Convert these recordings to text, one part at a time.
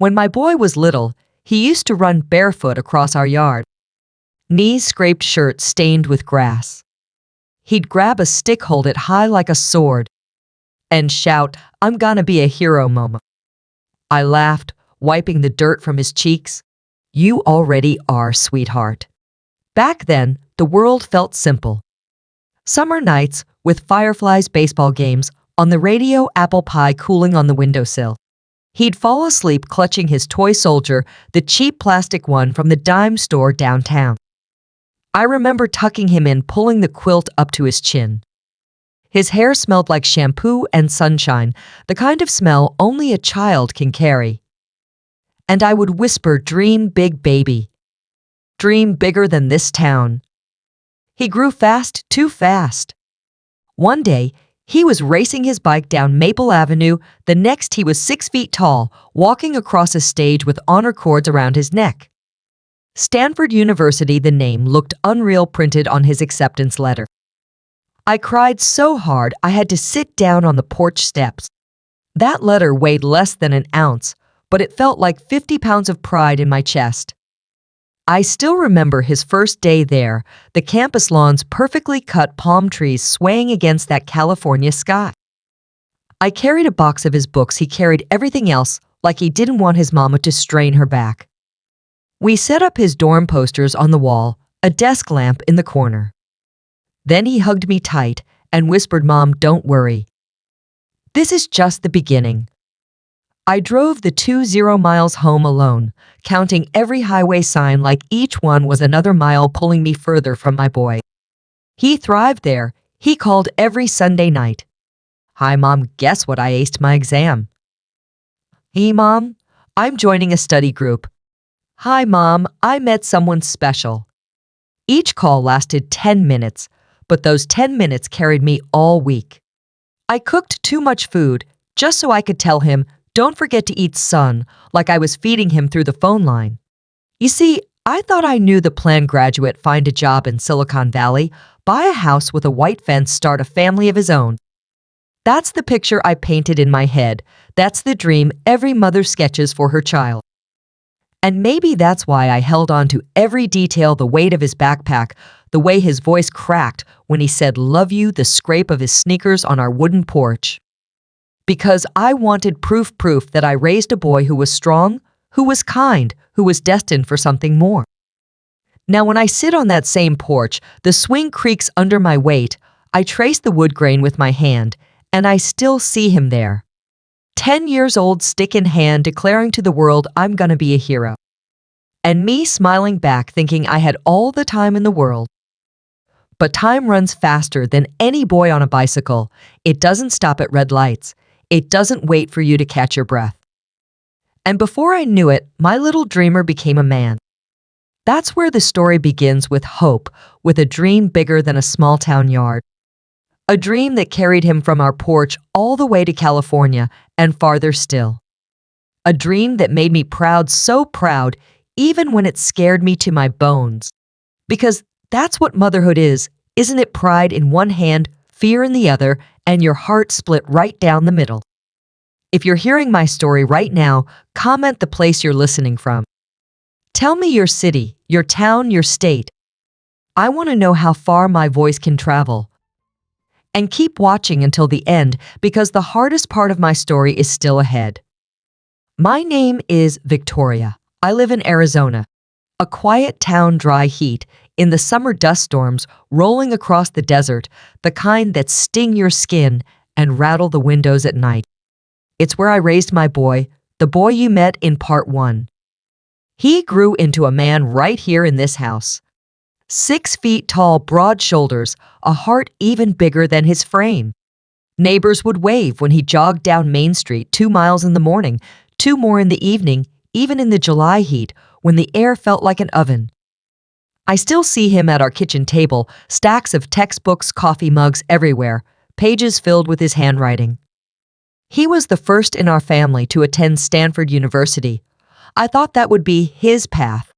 When my boy was little, he used to run barefoot across our yard, knees scraped, shirt stained with grass. He'd grab a stick, hold it high like a sword, and shout, "I'm gonna be a hero, Mama." I laughed, wiping the dirt from his cheeks. "You already are, sweetheart." Back then, the world felt simple. Summer nights with fireflies, baseball games, on the radio, apple pie cooling on the windowsill. He'd fall asleep clutching his toy soldier, the cheap plastic one from the dime store downtown. I remember tucking him in, pulling the quilt up to his chin. His hair smelled like shampoo and sunshine, the kind of smell only a child can carry. And I would whisper, "Dream big, baby. Dream bigger than this town." He grew fast, too fast. One day, he was racing his bike down Maple Avenue. The next, he was 6 feet tall, walking across a stage with honor cords around his neck. Stanford University, the name looked unreal printed on his acceptance letter. I cried so hard I had to sit down on the porch steps. That letter weighed less than an ounce, but it felt like 50 pounds of pride in my chest. I still remember his first day there, the campus lawns, perfectly cut palm trees swaying against that California sky. I carried a box of his books. He carried everything else, like he didn't want his mama to strain her back. We set up his dorm posters on the wall, a desk lamp in the corner. Then he hugged me tight and whispered, "Mom, don't worry. This is just the beginning." I drove the 20 miles home alone, counting every highway sign like each one was another mile pulling me further from my boy. He thrived there. He called every Sunday night. "Hi, Mom, guess what? I aced my exam." "Hey, Mom, I'm joining a study group." "Hi, Mom, I met someone special." Each call lasted 10 minutes, but those 10 minutes carried me all week. I cooked too much food just so I could tell him, "Don't forget to eat, son," like I was feeding him through the phone line. You see, I thought I knew the plan: graduate, find a job in Silicon Valley, buy a house with a white fence, start a family of his own. That's the picture I painted in my head. That's the dream every mother sketches for her child. And maybe that's why I held on to every detail: the weight of his backpack, the way his voice cracked when he said "love you," the scrape of his sneakers on our wooden porch. Because I wanted proof that I raised a boy who was strong, who was kind, who was destined for something more. Now when I sit on that same porch, the swing creaks under my weight, I trace the wood grain with my hand, and I still see him there. 10 years old, stick in hand, declaring to the world, "I'm gonna be a hero." And me smiling back, thinking I had all the time in the world. But time runs faster than any boy on a bicycle. It doesn't stop at red lights. It doesn't wait for you to catch your breath. And before I knew it, my little dreamer became a man. That's where the story begins, with hope, with a dream bigger than a small town yard. A dream that carried him from our porch all the way to California and farther still. A dream that made me proud, so proud, even when it scared me to my bones. Because that's what motherhood is, isn't it? Pride in one hand, fear in the other, and your heart split right down the middle. If you're hearing my story right now, comment the place you're listening from. Tell me your city, your town, your state. I want to know how far my voice can travel. And keep watching until the end, because the hardest part of my story is still ahead. My name is Victoria. I live in Arizona. A quiet town, dry heat, in the summer dust storms rolling across the desert, the kind that sting your skin and rattle the windows at night. It's where I raised my boy, the boy you met in part 1. He grew into a man right here in this house. 6 feet tall, broad shoulders, a heart even bigger than his frame. Neighbors would wave when he jogged down Main Street 2 miles in the morning, 2 more in the evening, even in the July heat when the air felt like an oven. I still see him at our kitchen table, stacks of textbooks, coffee mugs everywhere, pages filled with his handwriting. He was the first in our family to attend Stanford University. I thought that would be his path.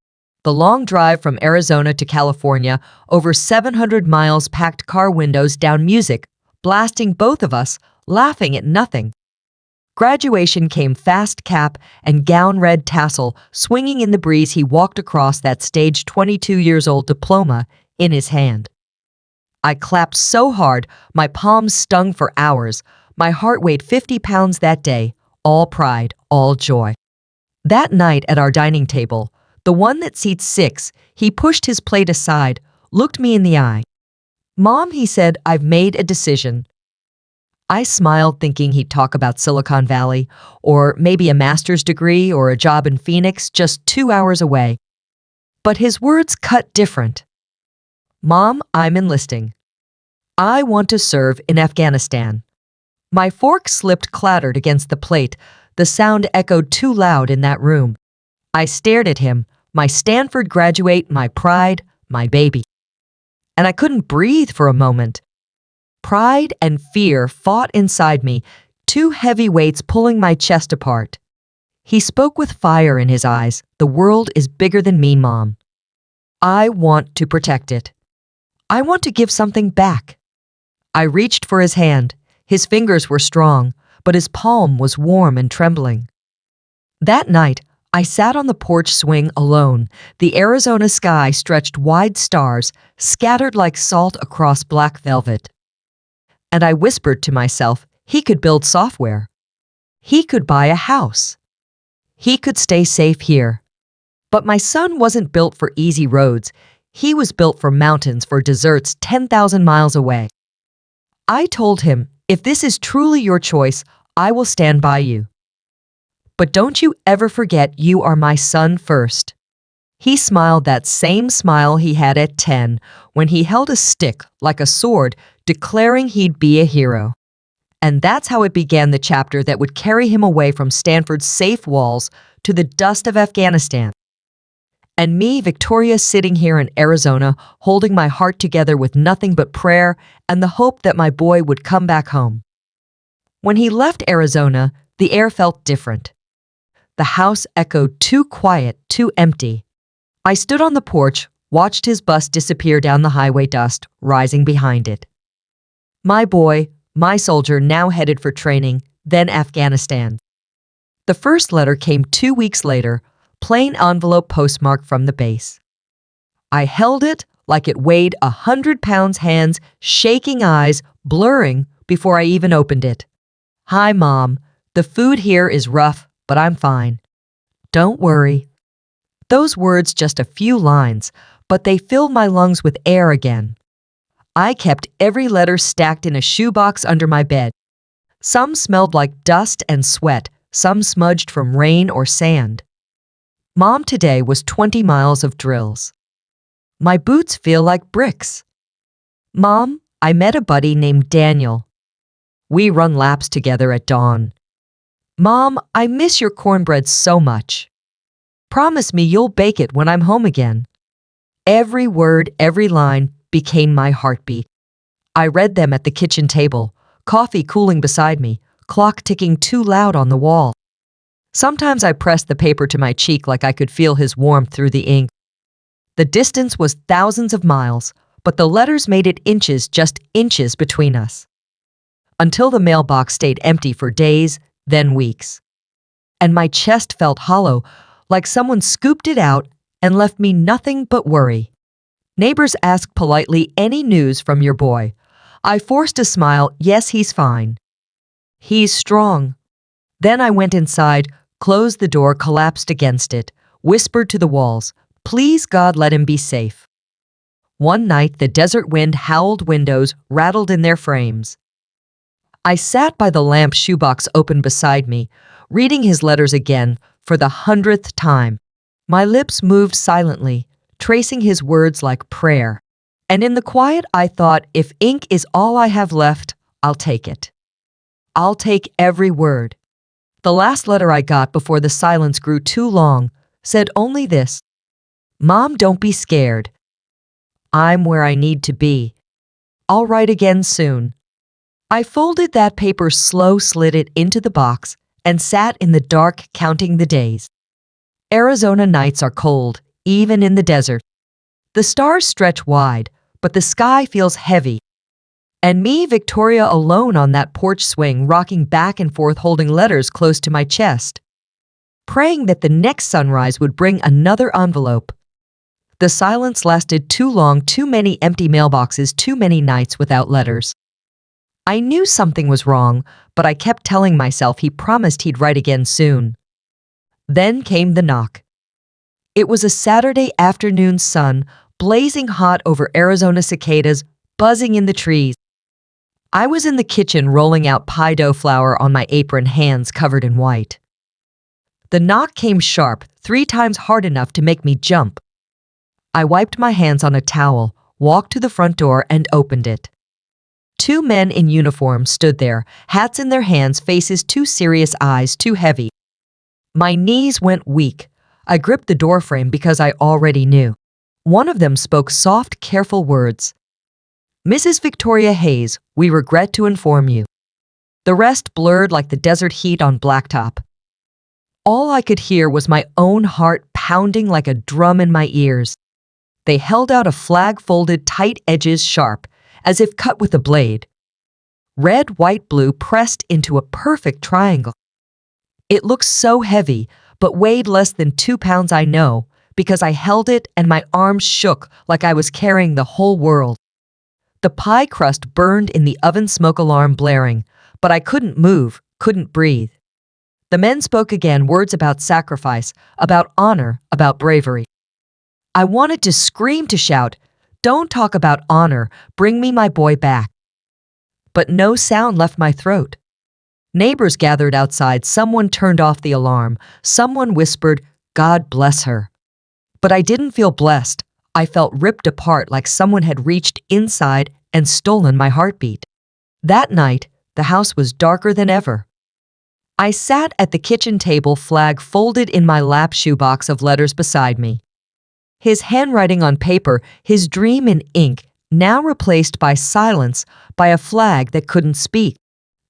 The long drive from Arizona to California, over 700 miles, packed car windows down, music, blasting, both of us laughing at nothing. Graduation came fast cap and gown red tassel swinging in the breeze. He walked across that stage, 22 years old, diploma in his hand. I clapped so hard, my palms stung for hours. My heart weighed 50 pounds that day, all pride, all joy. That night at our dining table, the one that seats 6, he pushed his plate aside, looked me in the eye. "Mom," he said, "I've made a decision." I smiled, thinking he'd talk about Silicon Valley, or maybe a master's degree or a job in Phoenix just 2 hours away. But his words cut different. "Mom, I'm enlisting. I want to serve in Afghanistan." My fork slipped, clattered against the plate. The sound echoed too loud in that room. I stared at him, my Stanford graduate, my pride, my baby. And I couldn't breathe for a moment. Pride and fear fought inside me, two heavy weights pulling my chest apart. He spoke with fire in his eyes. "The world is bigger than me, Mom. I want to protect it. I want to give something back." I reached for his hand. His fingers were strong, but his palm was warm and trembling. That night, I sat on the porch swing alone. The Arizona sky stretched wide, stars scattered like salt across black velvet. And I whispered to myself, he could build software. He could buy a house. He could stay safe here. But my son wasn't built for easy roads. He was built for mountains, for deserts 10,000 miles away. I told him, "If this is truly your choice, I will stand by you. But don't you ever forget you are my son first." He smiled, that same smile he had at 10 when he held a stick like a sword, declaring he'd be a hero. And that's how it began, the chapter that would carry him away from Stanford's safe walls to the dust of Afghanistan. And me, Victoria, sitting here in Arizona, holding my heart together with nothing but prayer and the hope that my boy would come back home. When he left Arizona, the air felt different. The house echoed, too quiet, too empty. I stood on the porch, watched his bus disappear down the highway, dust rising behind it. My boy, my soldier, now headed for training, then Afghanistan. The first letter came 2 weeks later, plain envelope postmarked from the base. I held it like it weighed 100 pounds, hands shaking, eyes blurring before I even opened it. "Hi, Mom. The food here is rough, but I'm fine. Don't worry." Those words, just a few lines, but they filled my lungs with air again. I kept every letter stacked in a shoebox under my bed. Some smelled like dust and sweat, some smudged from rain or sand. Mom, today was 20 miles of drills. My boots feel like bricks. Mom, I met a buddy named Daniel. We run laps together at dawn. Mom, I miss your cornbread so much. Promise me you'll bake it when I'm home again. Every word, every line became my heartbeat. I read them at the kitchen table, coffee cooling beside me, clock ticking too loud on the wall. Sometimes I pressed the paper to my cheek like I could feel his warmth through the ink. The distance was thousands of miles, but the letters made it inches, just inches between us. Until the mailbox stayed empty for days, then weeks. And my chest felt hollow, like someone scooped it out and left me nothing but worry. Neighbors asked politely, "Any news from your boy?" I forced a smile. "Yes, he's fine. He's strong." Then I went inside, closed the door, collapsed against it, whispered to the walls, "Please, God, let him be safe." One night, the desert wind howled, windows rattled in their frames. I sat by the lamp, shoebox open beside me, reading his letters again for the 100th time. My lips moved silently, tracing his words like prayer. And in the quiet, I thought, if ink is all I have left, I'll take it. I'll take every word. The last letter I got before the silence grew too long said only this: "Mom, don't be scared. I'm where I need to be. I'll write again soon." I folded that paper slow, slid it into the box, and sat in the dark counting the days. Arizona nights are cold, even in the desert. The stars stretch wide, but the sky feels heavy. And me, Victoria, alone on that porch swing, rocking back and forth holding letters close to my chest, praying that the next sunrise would bring another envelope. The silence lasted too long, too many empty mailboxes, too many nights without letters. I knew something was wrong, but I kept telling myself he promised he'd write again soon. Then came the knock. It was a Saturday afternoon sun, blazing hot over Arizona cicadas, buzzing in the trees. I was in the kitchen rolling out pie dough flour on my apron, hands covered in white. The knock came sharp, 3 times hard enough to make me jump. I wiped my hands on a towel, walked to the front door, and opened it. 2 men in uniform stood there, hats in their hands, faces too serious, eyes too heavy. My knees went weak. I gripped the doorframe because I already knew. One of them spoke soft, careful words. "Mrs. Victoria Hayes, we regret to inform you." The rest blurred like the desert heat on blacktop. All I could hear was my own heart pounding like a drum in my ears. They held out a flag folded tight, edges sharp, as if cut with a blade. Red, white, blue pressed into a perfect triangle. It looked so heavy, but weighed less than 2 pounds, I know, because I held it and my arms shook like I was carrying the whole world. The pie crust burned in the oven, smoke alarm blaring, but I couldn't move, couldn't breathe. The men spoke again, words about sacrifice, about honor, about bravery. I wanted to scream, to shout, "Don't talk about honor, bring me my boy back." But no sound left my throat. Neighbors gathered outside, someone turned off the alarm, someone whispered, "God bless her." But I didn't feel blessed. I felt ripped apart, like someone had reached inside and stolen my heartbeat. That night, the house was darker than ever. I sat at the kitchen table, flag folded in my lap, shoebox of letters beside me. His handwriting on paper, his dream in ink, now replaced by silence, by a flag that couldn't speak.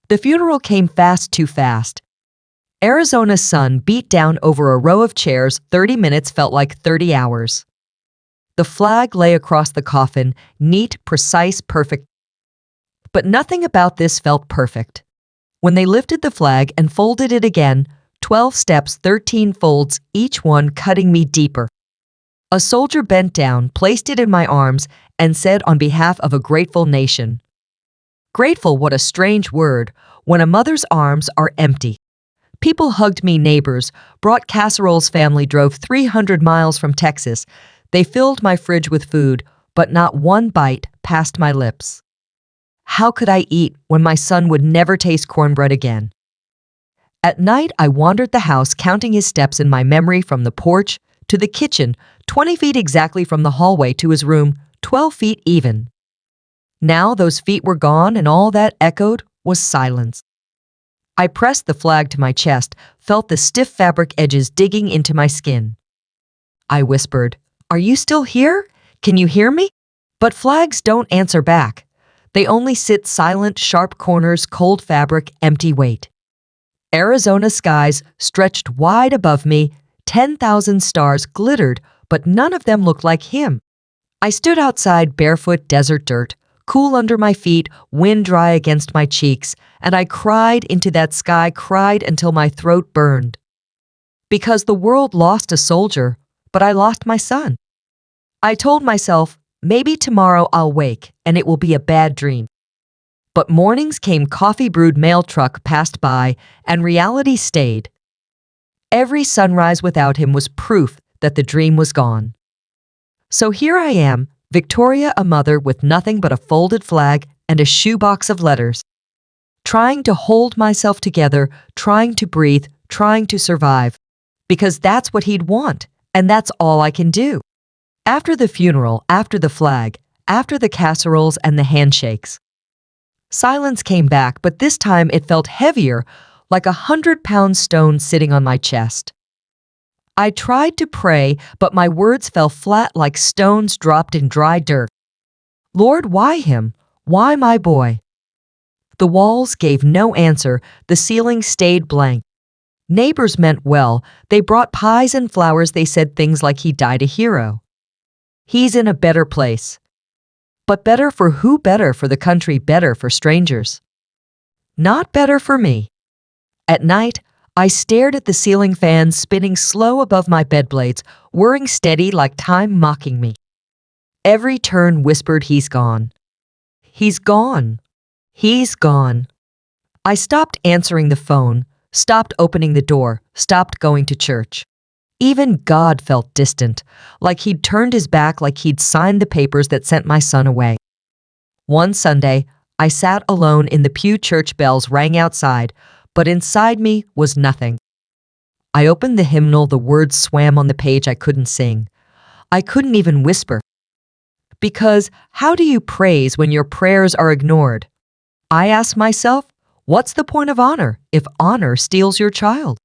The funeral came fast, too fast. Arizona's sun beat down over a row of chairs. 30 minutes felt like 30 hours. The flag lay across the coffin, neat, precise, perfect. But nothing about this felt perfect. When they lifted the flag and folded it again, 12 steps, 13 folds, each one cutting me deeper. A soldier bent down, placed it in my arms, and said, on behalf of a grateful nation. Grateful, what a strange word, when a mother's arms are empty. People hugged me, neighbors, brought casseroles, family drove 300 miles from Texas. They filled my fridge with food, but not one bite passed my lips. How could I eat when my son would never taste cornbread again? At night, I wandered the house, counting his steps in my memory, from the porch to the kitchen, 20 feet exactly, from the hallway to his room, 12 feet even. Now those feet were gone, and all that echoed was silence. I pressed the flag to my chest, felt the stiff fabric edges digging into my skin. I whispered, "Are you still here? Can you hear me?" But flags don't answer back. They only sit silent, sharp corners, cold fabric, empty weight. Arizona skies stretched wide above me, 10,000 stars glittered, but none of them looked like him. I stood outside, barefoot, desert dirt, cool under my feet, wind dry against my cheeks, and I cried into that sky, cried until my throat burned. Because the world lost a soldier, but I lost my son. I told myself, maybe tomorrow I'll wake and it will be a bad dream. But mornings came, coffee brewed, mail truck passed by, and reality stayed. Every sunrise without him was proof that the dream was gone. So here I am, Victoria, a mother with nothing but a folded flag and a shoebox of letters. Trying to hold myself together, trying to breathe, trying to survive. Because that's what he'd want, and that's all I can do. After the funeral, after the flag, after the casseroles and the handshakes, silence came back, but this time it felt heavier, like 100-pound stone sitting on my chest. I tried to pray, but my words fell flat like stones dropped in dry dirt. Lord, why him? Why my boy? The walls gave no answer, the ceiling stayed blank. Neighbors meant well, they brought pies and flowers, they said things like he died a hero. He's in a better place. But better for who? Better for the country, better for strangers. Not better for me. At night, I stared at the ceiling fan spinning slow above my bed blades, whirring steady like time mocking me. Every turn whispered, "He's gone. He's gone. He's gone." I stopped answering the phone, stopped opening the door, stopped going to church. Even God felt distant, like he'd turned his back, like he'd signed the papers that sent my son away. One Sunday, I sat alone in the pew. Church bells rang outside, but inside me was nothing. I opened the hymnal, the words swam on the page. I couldn't sing. I couldn't even whisper. Because how do you praise when your prayers are ignored? I asked myself, what's the point of honor if honor steals your child?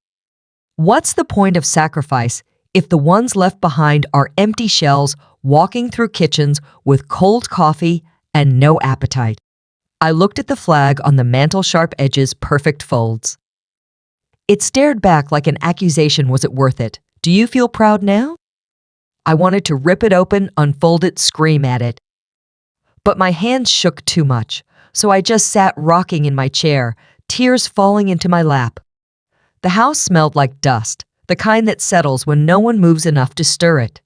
What's the point of sacrifice if the ones left behind are empty shells walking through kitchens with cold coffee and no appetite? I looked at the flag on the mantel, sharp edges, perfect folds. It stared back like an accusation. Was it worth it? Do you feel proud now? I wanted to rip it open, unfold it, scream at it. But my hands shook too much, so I just sat rocking in my chair, tears falling into my lap. The house smelled like dust, the kind that settles when no one moves enough to stir it.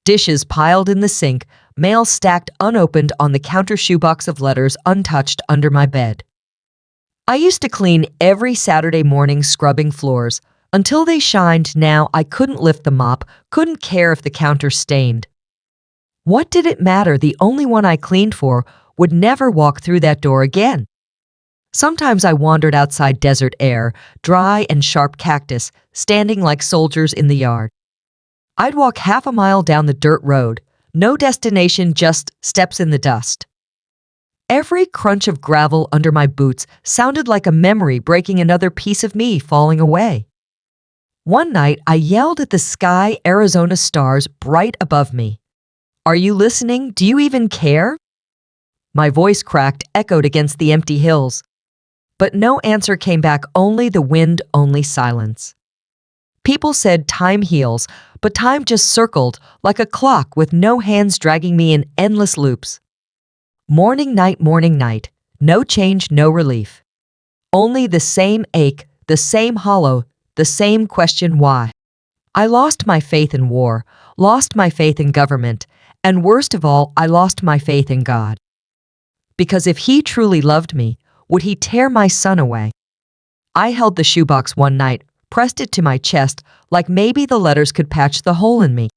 Dishes piled in the sink, mail stacked unopened on the counter, shoebox of letters untouched under my bed. I used to clean every Saturday morning, scrubbing floors, until they shined. Now I couldn't lift the mop, couldn't care if the counter stained. What did it matter? The only one I cleaned for would never walk through that door again. Sometimes I wandered outside, desert air, dry and sharp cactus, standing like soldiers in the yard. I'd walk half a mile down the dirt road, no destination, just steps in the dust. Every crunch of gravel under my boots sounded like a memory, breaking, another piece of me falling away. One night, I yelled at the sky, Arizona stars bright above me. Are you listening? Do you even care? My voice cracked, echoed against the empty hills. But no answer came back, only the wind, only silence. People said time heals, but time just circled like a clock with no hands dragging me in endless loops. Morning, night, no change, no relief. Only the same ache, the same hollow, the same question, why? I lost my faith in war, lost my faith in government, and worst of all, I lost my faith in God. Because if he truly loved me, would he tear my son away? I held the shoebox one night, pressed it to my chest, like maybe the letters could patch the hole in me.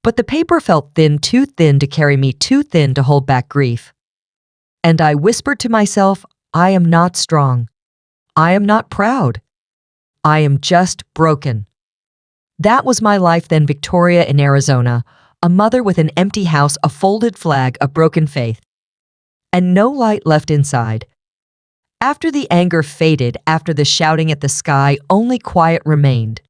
But the paper felt thin, too thin to carry me, too thin to hold back grief. And I whispered to myself, I am not strong. I am not proud. I am just broken. That was my life then, Victoria in Arizona, a mother with an empty house, a folded flag, a broken faith. And no light left inside. After the anger faded, after the shouting at the sky, only quiet remained.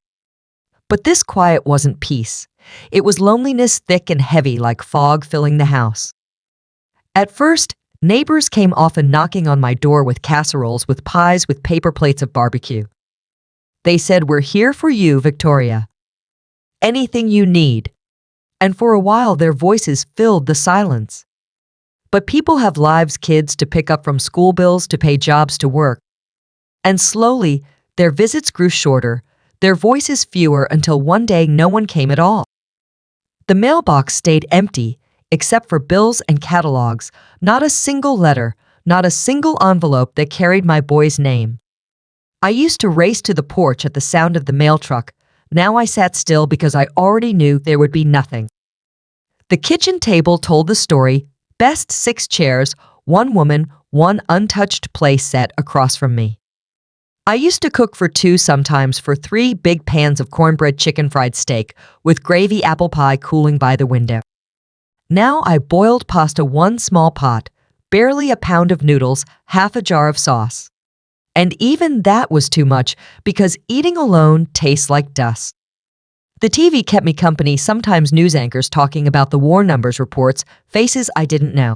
But this quiet wasn't peace. It was loneliness, thick and heavy like fog filling the house. At first, neighbors came often knocking on my door with casseroles, with pies, with paper plates of barbecue. They said, we're here for you, Victoria. Anything you need. And for a while their voices filled the silence. But people have lives, kids to pick up, from school bills to pay, jobs to work. And slowly, their visits grew shorter, their voices fewer, until one day no one came at all. The mailbox stayed empty, except for bills and catalogs, not a single letter, not a single envelope that carried my boy's name. I used to race to the porch at the sound of the mail truck. Now I sat still because I already knew there would be nothing. The kitchen table told the story, best 6 chairs, 1 woman, 1 untouched place set across from me. I used to cook for 2, sometimes for 3 big pans of cornbread, chicken, fried steak, with gravy, apple pie cooling by the window. Now I boiled pasta, 1 small pot, barely a pound of noodles, half a jar of sauce. And even that was too much, because eating alone tastes like dust. The TV kept me company, sometimes news anchors talking about the war numbers, reports, faces I didn't know.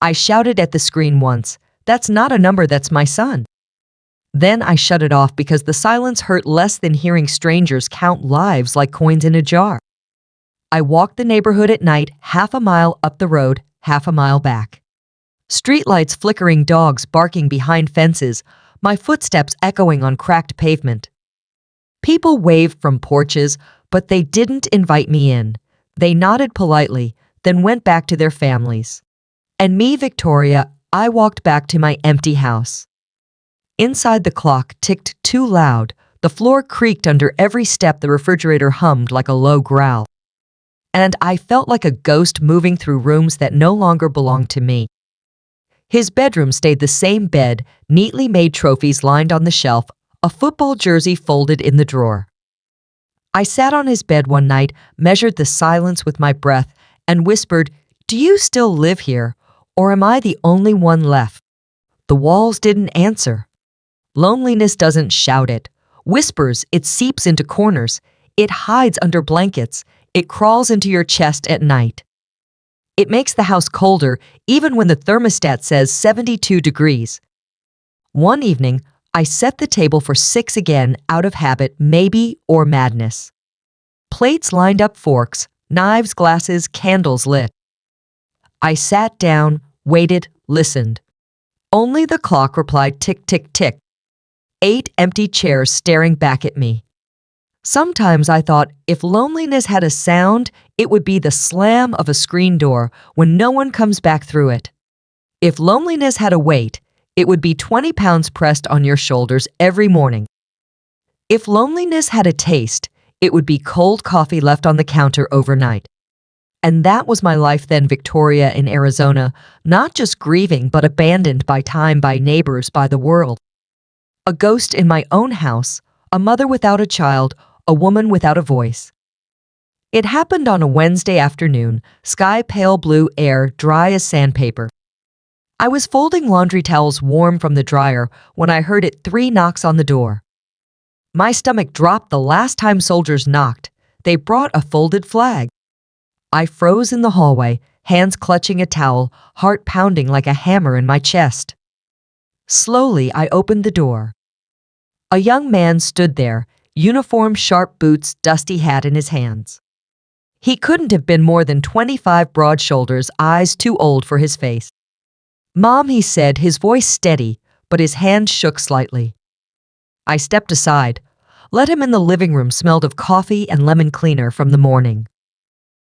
I shouted at the screen once, that's not a number, that's my son. Then I shut it off because the silence hurt less than hearing strangers count lives like coins in a jar. I walked the neighborhood at night, half a mile up the road, half a mile back. Streetlights flickering, dogs barking behind fences, my footsteps echoing on cracked pavement. People waved from porches, but they didn't invite me in. They nodded politely, then went back to their families. And me, Victoria, I walked back to my empty house. Inside, the clock ticked too loud. The floor creaked under every step, the refrigerator hummed like a low growl. And I felt like a ghost moving through rooms that no longer belonged to me. His bedroom stayed the same bed, neatly made trophies lined on the shelf, a football jersey folded in the drawer. I sat on his bed one night, measured the silence with my breath, and whispered, "Do you still live here, or am I the only one left?" The walls didn't answer. Loneliness doesn't shout, it whispers, it seeps into corners, it hides under blankets, it crawls into your chest at night. It makes the house colder even when the thermostat says 72 degrees. One evening, I set the table for 6 again, out of habit, maybe, or madness. Plates lined up, forks, knives, glasses, candles lit. I sat down, waited, listened. Only the clock replied tick, tick, tick. 8 empty chairs staring back at me. Sometimes I thought if loneliness had a sound, it would be the slam of a screen door when no one comes back through it. If loneliness had a weight, it would be 20 pounds pressed on your shoulders every morning. If loneliness had a taste, it would be cold coffee left on the counter overnight. And that was my life then, Victoria, in Arizona, not just grieving but abandoned by time, by neighbors, by the world. A ghost in my own house, a mother without a child, a woman without a voice. It happened on a Wednesday afternoon, sky pale blue, air dry as sandpaper. I was folding laundry towels warm from the dryer when I heard it 3 knocks on the door. My stomach dropped the last time soldiers knocked. They brought a folded flag. I froze in the hallway, hands clutching a towel, heart pounding like a hammer in my chest. Slowly, I opened the door. A young man stood there, uniform, sharp boots, dusty hat in his hands. He couldn't have been more than 25, broad shoulders, eyes too old for his face. "Mom," he said, his voice steady, but his hand shook slightly. I stepped aside. Let him in. The living room smelled of coffee and lemon cleaner from the morning.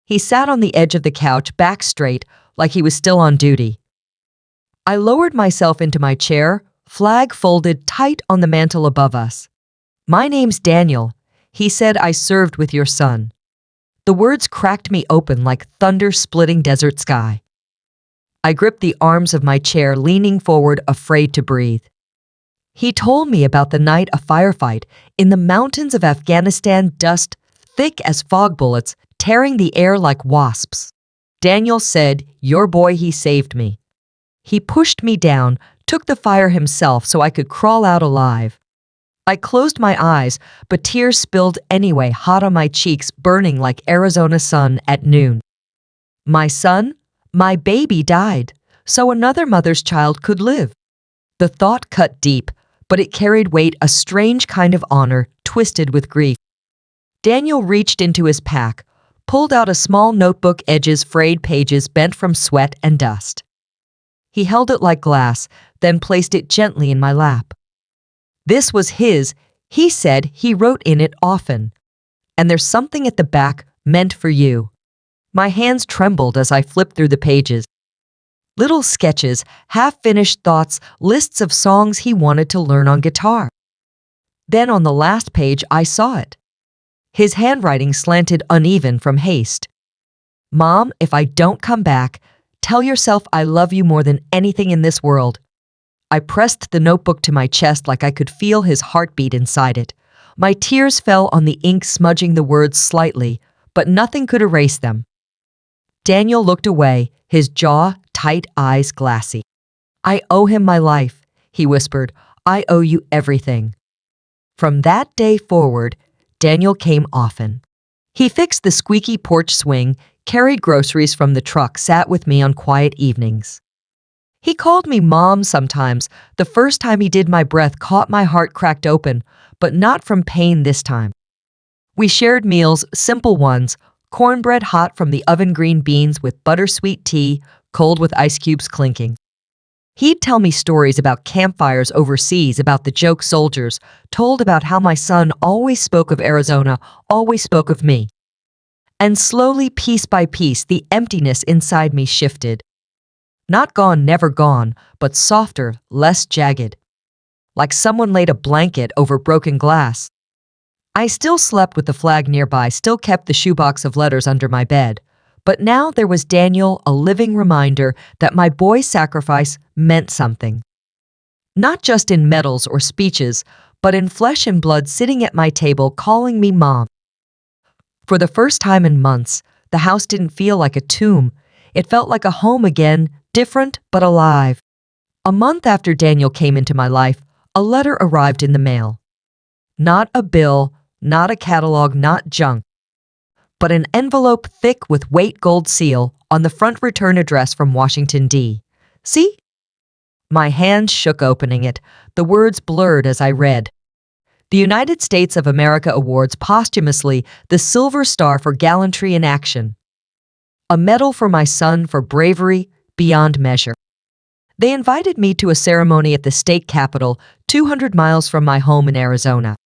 He sat on the edge of the couch, back straight, like he was still on duty. I lowered myself into my chair, flag folded tight on the mantel above us. "My name's Daniel," he said. "I served with your son." The words cracked me open like thunder splitting desert sky. I gripped the arms of my chair, leaning forward, afraid to breathe. He told me about the night, a firefight in the mountains of Afghanistan, dust thick as fog bullets, tearing the air like wasps. Daniel said, "Your boy, he saved me." He pushed me down, took the fire himself so I could crawl out alive. I closed my eyes, but tears spilled anyway, hot on my cheeks, burning like Arizona sun at noon. My son, my baby, died, so another mother's child could live. The thought cut deep, but it carried weight, a strange kind of honor, twisted with grief. Daniel reached into his pack, pulled out a small notebook, edges frayed, pages bent from sweat and dust. He held it like glass, then placed it gently in my lap. This was his, he said. He wrote in it often. "And there's something at the back, meant for you." My hands trembled as I flipped through the pages. Little sketches, half-finished thoughts, lists of songs he wanted to learn on guitar. Then on the last page I saw it. His handwriting slanted, uneven from haste. "Mom, if I don't come back, tell yourself I love you more than anything in this world." I pressed the notebook to my chest like I could feel his heartbeat inside it. My tears fell on the ink, smudging the words slightly, but nothing could erase them. Daniel looked away, his jaw tight, eyes glassy. "I owe him my life," he whispered. "I owe you everything." From that day forward, Daniel came often. He fixed the squeaky porch swing, carried groceries from the truck, sat with me on quiet evenings. He called me Mom sometimes. The first time he did, my breath caught, my heart cracked open, but not from pain this time. We shared meals, simple ones, cornbread hot from the oven, green beans with buttersweet tea, cold with ice cubes clinking. He'd tell me stories about campfires overseas, about the joke soldiers, told about how my son always spoke of Arizona, always spoke of me. And slowly, piece by piece, the emptiness inside me shifted. Not gone, never gone, but softer, less jagged. Like someone laid a blanket over broken glass. I still slept with the flag nearby, still kept the shoebox of letters under my bed. But now there was Daniel, a living reminder that my boy's sacrifice meant something. Not just in medals or speeches, but in flesh and blood sitting at my table calling me mom. For the first time in months, the house didn't feel like a tomb. It felt like a home again, different but alive. A month after Daniel came into my life, a letter arrived in the mail. Not a bill, not a catalog, not junk, but an envelope thick with weight gold seal on the front, return address from Washington, D.C. My hands shook opening it, the words blurred as I read. The United States of America awards posthumously the Silver Star for gallantry in action. A medal for my son for bravery beyond measure. They invited me to a ceremony at the state capitol, 200 miles from my home in Arizona.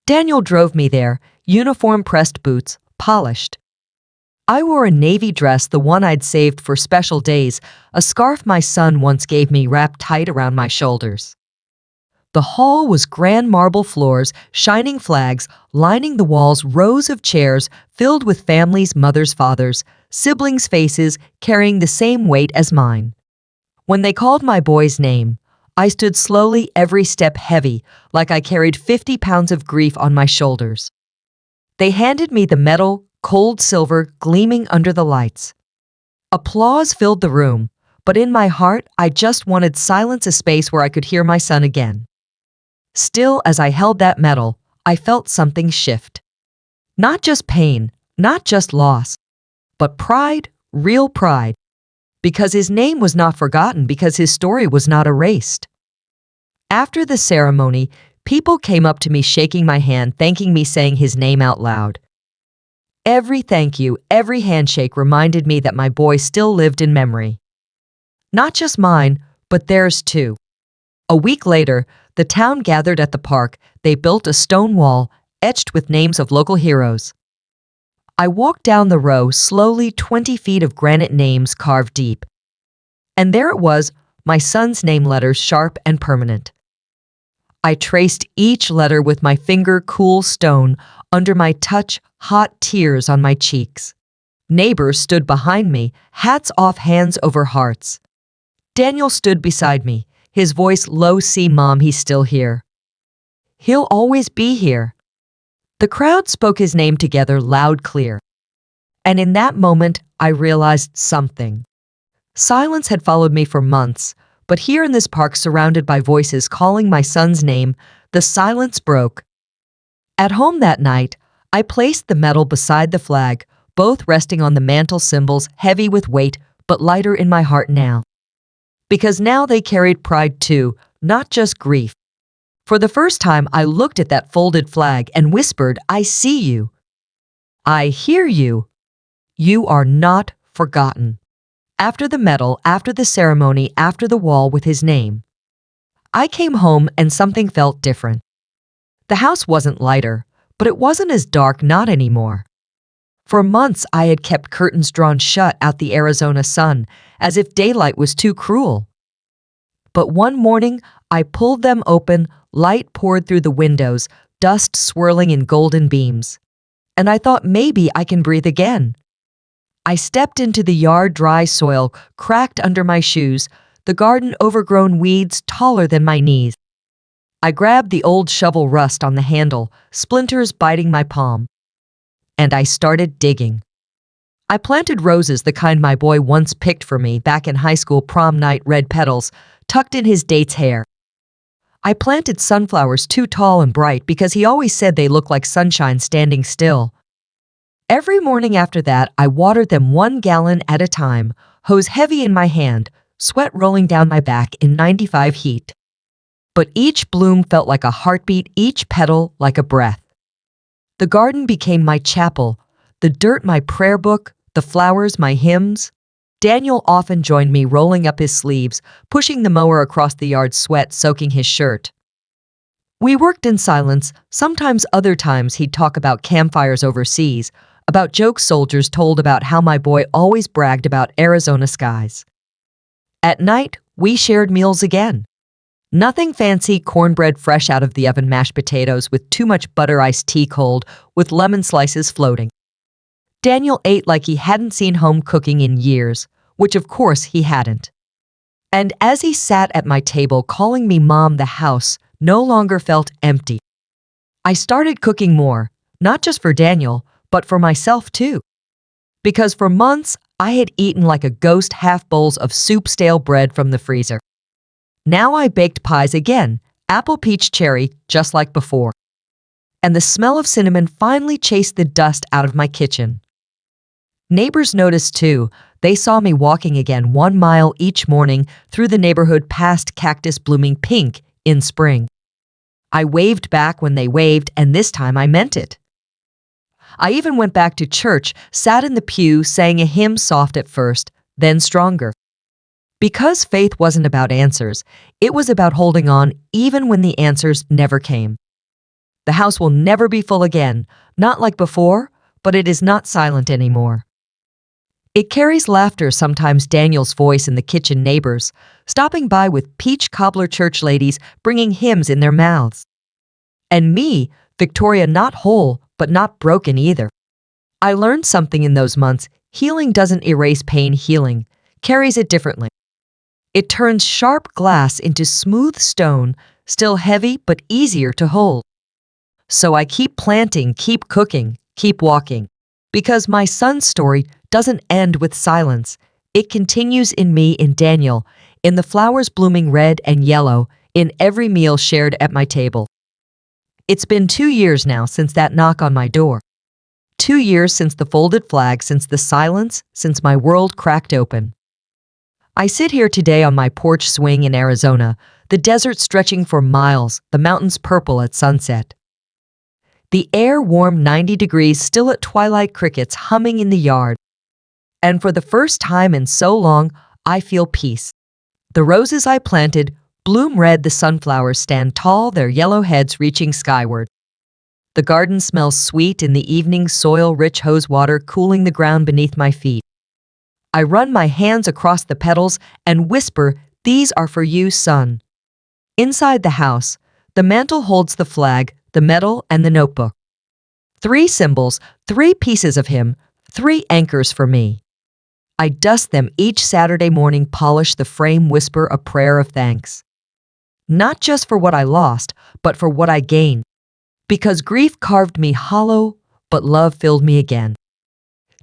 Daniel drove me there, uniform, pressed boots, polished. I wore a navy dress, the one I'd saved for special days, a scarf my son once gave me wrapped tight around my shoulders. The hall was grand, marble floors, shining flags, lining the walls, rows of chairs filled with families, mothers, fathers, siblings' faces carrying the same weight as mine. When they called my boy's name, I stood slowly, every step heavy, like I carried 50 pounds of grief on my shoulders. They handed me the medal, cold silver, gleaming under the lights. Applause filled the room, but in my heart, I just wanted silence, a space where I could hear my son again. Still, as I held that medal, I felt something shift. Not just pain, not just loss, but pride, real pride. Because his name was not forgotten, because his story was not erased. After the ceremony, people came up to me shaking my hand, thanking me, saying his name out loud. Every thank you, every handshake reminded me that my boy still lived in memory. Not just mine, but theirs too. A week later, the town gathered at the park. They built a stone wall, etched with names of local heroes. I walked down the row, slowly, 20 feet of granite names carved deep. And there it was, my son's name, letters sharp and permanent. I traced each letter with my finger, cool stone, under my touch, hot, tears on my cheeks. Neighbors stood behind me, hats off, hands over hearts. Daniel stood beside me, his voice low, "See, Mom, he's still here. He'll always be here." The crowd spoke his name together, loud, clear. And in that moment, I realized something. Silence had followed me for months, but here in this park, surrounded by voices calling my son's name, the silence broke. At home that night, I placed the medal beside the flag, both resting on the mantel, symbols heavy with weight, but lighter in my heart now. Because now they carried pride too, not just grief. For the first time, I looked at that folded flag and whispered, "I see you. I hear you. You are not forgotten." After the medal, after the ceremony, after the wall with his name, I came home and something felt different. The house wasn't lighter, but it wasn't as dark, not anymore. For months, I had kept curtains drawn shut out the Arizona sun, as if daylight was too cruel. But one morning, I pulled them open, light poured through the windows, dust swirling in golden beams. And I thought, maybe I can breathe again. I stepped into the yard, dry soil cracked under my shoes, the garden overgrown, weeds taller than my knees. I grabbed the old shovel, rust on the handle, splinters biting my palm. And I started digging. I planted roses, the kind my boy once picked for me back in high school prom night, red petals tucked in his date's hair. I planted sunflowers too tall and bright because he always said they look like sunshine standing still. Every morning after that, I watered them 1 gallon at a time, hose heavy in my hand, sweat rolling down my back in 95 heat. But each bloom felt like a heartbeat, each petal like a breath. The garden became my chapel, the dirt my prayer book, the flowers my hymns. Daniel often joined me rolling up his sleeves, pushing the mower across the yard, sweat soaking his shirt. We worked in silence. Sometimes other times he'd talk about campfires overseas, about jokes soldiers told about how my boy always bragged about Arizona skies. At night, we shared meals again. Nothing fancy, cornbread fresh out of the oven, mashed potatoes with too much butter, iced tea cold, with lemon slices floating. Daniel ate like he hadn't seen home cooking in years, which of course he hadn't. And as he sat at my table calling me Mom, the house no longer felt empty. I started cooking more, not just for Daniel, but for myself too. Because for months, I had eaten like a ghost half bowls of soup, stale bread from the freezer. Now I baked pies again, apple, peach, cherry, just like before. And the smell of cinnamon finally chased the dust out of my kitchen. Neighbors noticed too. They saw me walking again 1 mile each morning through the neighborhood past cactus blooming pink in spring. I waved back when they waved, and this time I meant it. I even went back to church, sat in the pew, sang a hymn, soft at first, then stronger. Because faith wasn't about answers, it was about holding on even when the answers never came. The house will never be full again, not like before, but it is not silent anymore. It carries laughter, sometimes Daniel's voice in the kitchen, neighbors stopping by with peach cobbler, church ladies bringing hymns in their mouths. And me, Victoria, not whole, but not broken either. I learned something in those months. Healing doesn't erase pain. Healing carries it differently. It turns sharp glass into smooth stone, still heavy but easier to hold. So I keep planting, keep cooking, keep walking. Because my son's story doesn't end with silence. It continues in me, in Daniel, in the flowers blooming red and yellow, in every meal shared at my table. It's been 2 years now since that knock on my door. 2 years since the folded flag, since the silence, since my world cracked open. I sit here today on my porch swing in Arizona, the desert stretching for miles, the mountains purple at sunset. The air warm 90 degrees, still at twilight, crickets humming in the yard. And for the first time in so long, I feel peace. The roses I planted bloom red, the sunflowers stand tall, their yellow heads reaching skyward. The garden smells sweet in the evening, soil-rich hose water cooling the ground beneath my feet. I run my hands across the petals and whisper, "These are for you, son." Inside the house, the mantle holds the flag, the medal, and the notebook. 3 symbols, 3 pieces of him, 3 anchors for me. I dust them each Saturday morning, polish the frame, whisper a prayer of thanks. Not just for what I lost, but for what I gained. Because grief carved me hollow, but love filled me again.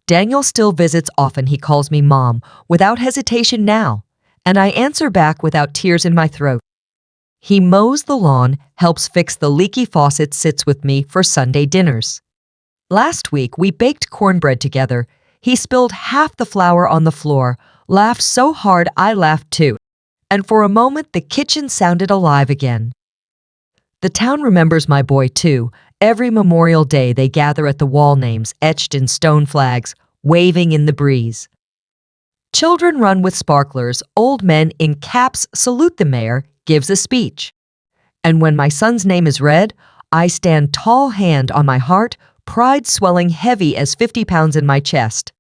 Daniel still visits often. He calls me Mom, without hesitation now, and I answer back without tears in my throat. He mows the lawn, helps fix the leaky faucet, sits with me for Sunday dinners. Last week, we baked cornbread together. He spilled half the flour on the floor, laughed so hard I laughed too, and for a moment the kitchen sounded alive again. The town remembers my boy too. Every Memorial Day they gather at the wall, names etched in stone, flags waving in the breeze. Children run with sparklers, old men in caps salute the mayor, gives a speech. And when my son's name is read, I stand tall, hand on my heart, pride swelling heavy as 50 pounds in my chest.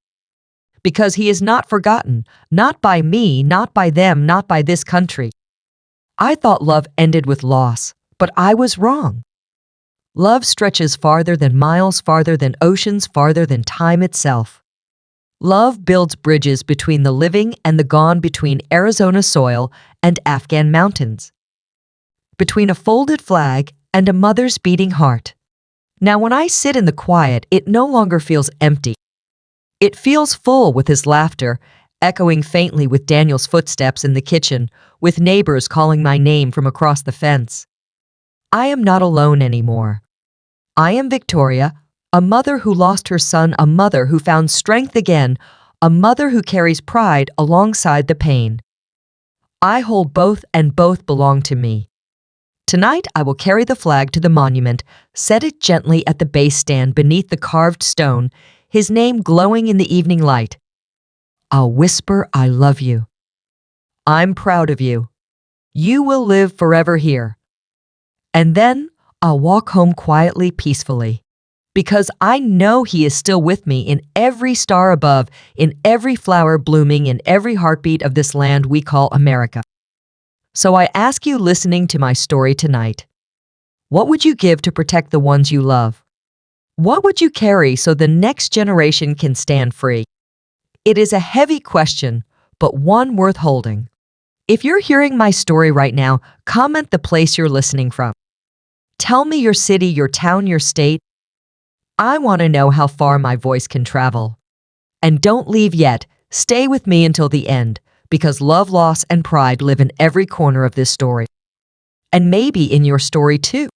Because he is not forgotten, not by me, not by them, not by this country. I thought love ended with loss, but I was wrong. Love stretches farther than miles, farther than oceans, farther than time itself. Love builds bridges between the living and the gone, between Arizona soil and Afghan mountains, between a folded flag and a mother's beating heart. Now when I sit in the quiet, it no longer feels empty. It feels full with his laughter, echoing faintly with Daniel's footsteps in the kitchen, with neighbors calling my name from across the fence. I am not alone anymore. I am Victoria, a mother who lost her son, a mother who found strength again, a mother who carries pride alongside the pain. I hold both, and both belong to me. Tonight I will carry the flag to the monument, set it gently at the base, stand beneath the carved stone, his name glowing in the evening light. I'll whisper, I love you. I'm proud of you. You will live forever here. And then I'll walk home quietly, peacefully, because I know he is still with me in every star above, in every flower blooming, in every heartbeat of this land we call America. So I ask you listening to my story tonight, what would you give to protect the ones you love? What would you carry so the next generation can stand free? It is a heavy question, but one worth holding. If you're hearing my story right now, comment the place you're listening from. Tell me your city, your town, your state. I want to know how far my voice can travel. And don't leave yet. Stay with me until the end, because love, loss, and pride live in every corner of this story. And maybe in your story too.